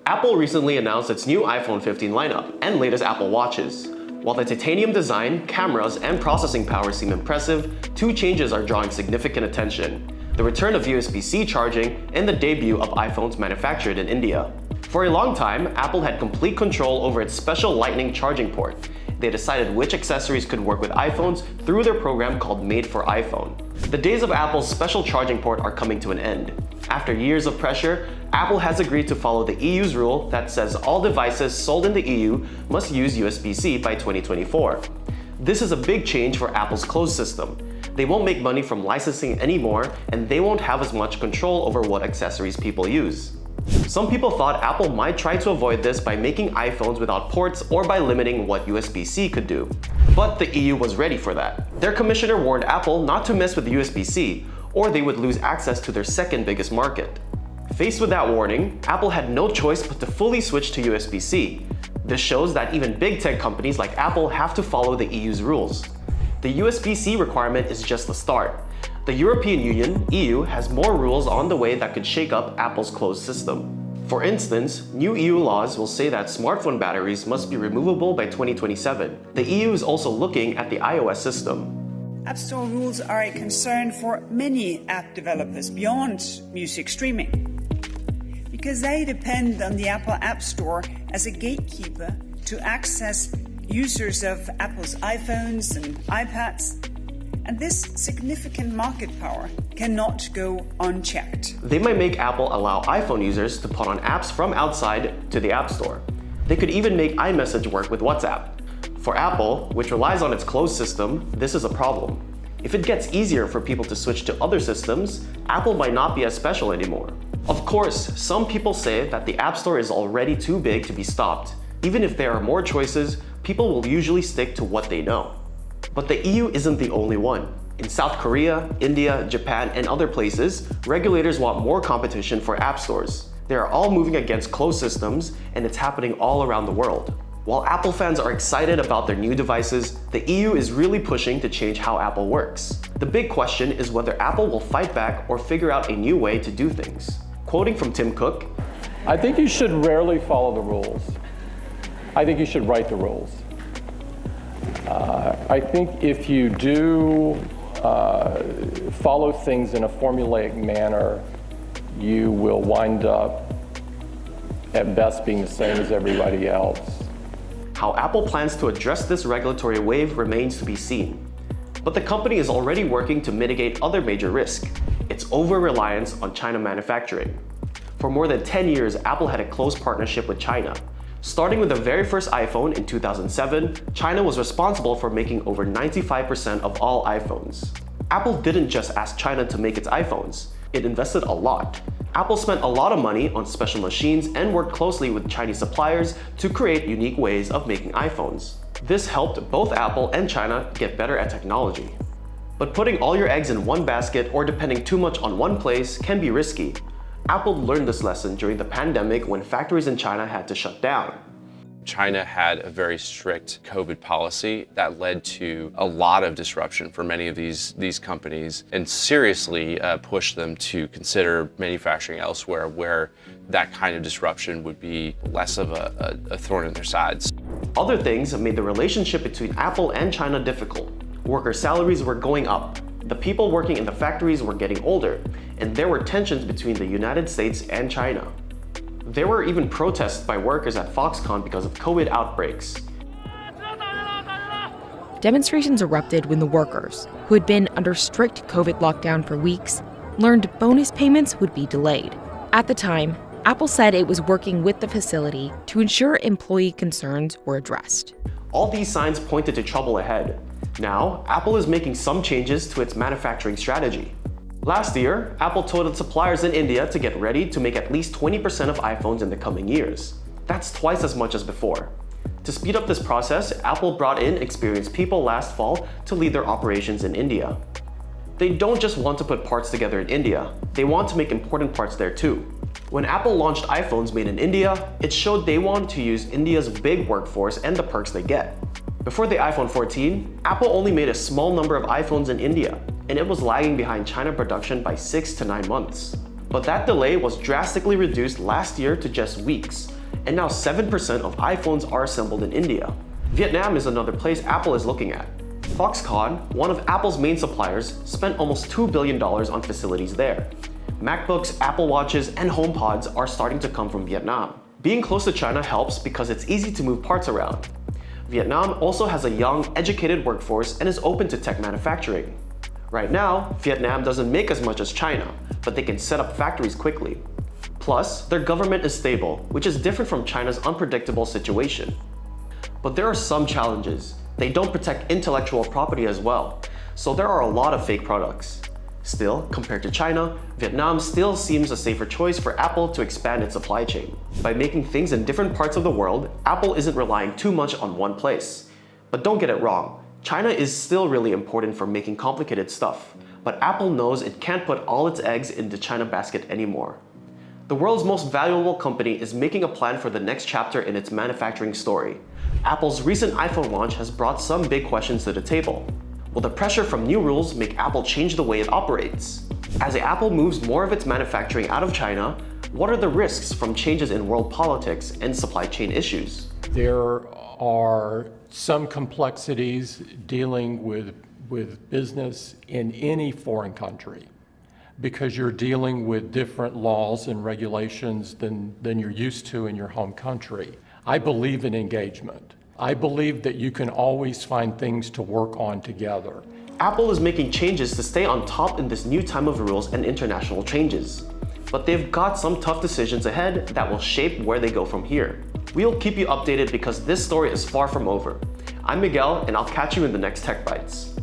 Apple recently announced its new iPhone 15 lineup and latest Apple Watches. While the titanium design, cameras, and processing power seem impressive, two changes are drawing significant attention: the return of USB-C charging and the debut of iPhones manufactured in India. For a long time, Apple had complete control over its special Lightning charging port. They decided which accessories could work with iPhones through their program called Made for iPhone. The days of Apple's special charging port are coming to an end. After years of pressure, Apple has agreed to follow the EU's rule that says all devices sold in the EU must use USB-C by 2024. This is a big change for Apple's closed system. They won't make money from licensing anymore, and they won't have as much control over what accessories people use. Some people thought Apple might try to avoid this by making iPhones without ports or by limiting what USB-C could do. But the EU was ready for that. Their commissioner warned Apple not to mess with USB-C, or they would lose access to their second biggest market. Faced with that warning, Apple had no choice but to fully switch to USB-C. This shows that even big tech companies like Apple have to follow the EU's rules. The USB-C requirement is just the start. The European Union, EU, has more rules on the way that could shake up Apple's closed system. For instance, new EU laws will say that smartphone batteries must be removable by 2027. The EU is also looking at the iOS system. App Store rules are a concern for many app developers beyond music streaming, because they depend on the Apple App Store as a gatekeeper to access users of Apple's iPhones and iPads. And this significant market power cannot go unchecked. They might make Apple allow iPhone users to put on apps from outside to the App Store. They could even make iMessage work with WhatsApp. For Apple, which relies on its closed system, this is a problem. If it gets easier for people to switch to other systems, Apple might not be as special anymore. Of course, some people say that the App Store is already too big to be stopped. Even if there are more choices, people will usually stick to what they know. But the EU isn't the only one. In South Korea, India, Japan, and other places, regulators want more competition for app stores. They are all moving against closed systems, and it's happening all around the world. While Apple fans are excited about their new devices, the EU is really pushing to change how Apple works. The big question is whether Apple will fight back or figure out a new way to do things. Quoting from Tim Cook, "I think you should rarely follow the rules. I think you should write the rules. I think if you do follow things in a formulaic manner, you will wind up at best being the same as everybody else." How Apple plans to address this regulatory wave remains to be seen. But the company is already working to mitigate other major risks: its over-reliance on China manufacturing. For more than 10 years, Apple had a close partnership with China. Starting with the very first iPhone in 2007, China was responsible for making over 95% of all iPhones. Apple didn't just ask China to make its iPhones. It invested a lot. Apple spent a lot of money on special machines and worked closely with Chinese suppliers to create unique ways of making iPhones. This helped both Apple and China get better at technology. But putting all your eggs in one basket or depending too much on one place can be risky. Apple learned this lesson during the pandemic when factories in China had to shut down. China had a very strict COVID policy that led to a lot of disruption for many of these companies and seriously pushed them to consider manufacturing elsewhere where that kind of disruption would be less of a thorn in their sides. Other things made the relationship between Apple and China difficult. Worker salaries were going up. The people working in the factories were getting older, and there were tensions between the United States and China. There were even protests by workers at Foxconn because of COVID outbreaks. Demonstrations erupted when the workers, who had been under strict COVID lockdown for weeks, learned bonus payments would be delayed. At the time, Apple said it was working with the facility to ensure employee concerns were addressed. All these signs pointed to trouble ahead. Now, Apple is making some changes to its manufacturing strategy. Last year, Apple told its suppliers in India to get ready to make at least 20% of iPhones in the coming years. That's twice as much as before. To speed up this process, Apple brought in experienced people last fall to lead their operations in India. They don't just want to put parts together in India, they want to make important parts there too. When Apple launched iPhones made in India, it showed they wanted to use India's big workforce and the perks they get. Before the iPhone 14, Apple only made a small number of iPhones in India, and it was lagging behind China production by 6 to 9 months. But that delay was drastically reduced last year to just weeks, and now 7% of iPhones are assembled in India. Vietnam is another place Apple is looking at. Foxconn, one of Apple's main suppliers, spent almost $2 billion on facilities there. MacBooks, Apple Watches, and HomePods are starting to come from Vietnam. Being close to China helps because it's easy to move parts around. Vietnam also has a young, educated workforce and is open to tech manufacturing. Right now, Vietnam doesn't make as much as China, but they can set up factories quickly. Plus, their government is stable, which is different from China's unpredictable situation. But there are some challenges. They don't protect intellectual property as well, so there are a lot of fake products. Still, compared to China, Vietnam still seems a safer choice for Apple to expand its supply chain. By making things in different parts of the world, Apple isn't relying too much on one place. But don't get it wrong, China is still really important for making complicated stuff, but Apple knows it can't put all its eggs in the China basket anymore. The world's most valuable company is making a plan for the next chapter in its manufacturing story. Apple's recent iPhone launch has brought some big questions to the table. Will the pressure from new rules make Apple change the way it operates? As Apple moves more of its manufacturing out of China, what are the risks from changes in world politics and supply chain issues? There are some complexities dealing with business in any foreign country, because you're dealing with different laws and regulations than you're used to in your home country. I believe in engagement. I believe that you can always find things to work on together. Apple is making changes to stay on top in this new time of rules and international changes. But they've got some tough decisions ahead that will shape where they go from here. We'll keep you updated because this story is far from over. I'm Miguel, and I'll catch you in the next Tech Bites.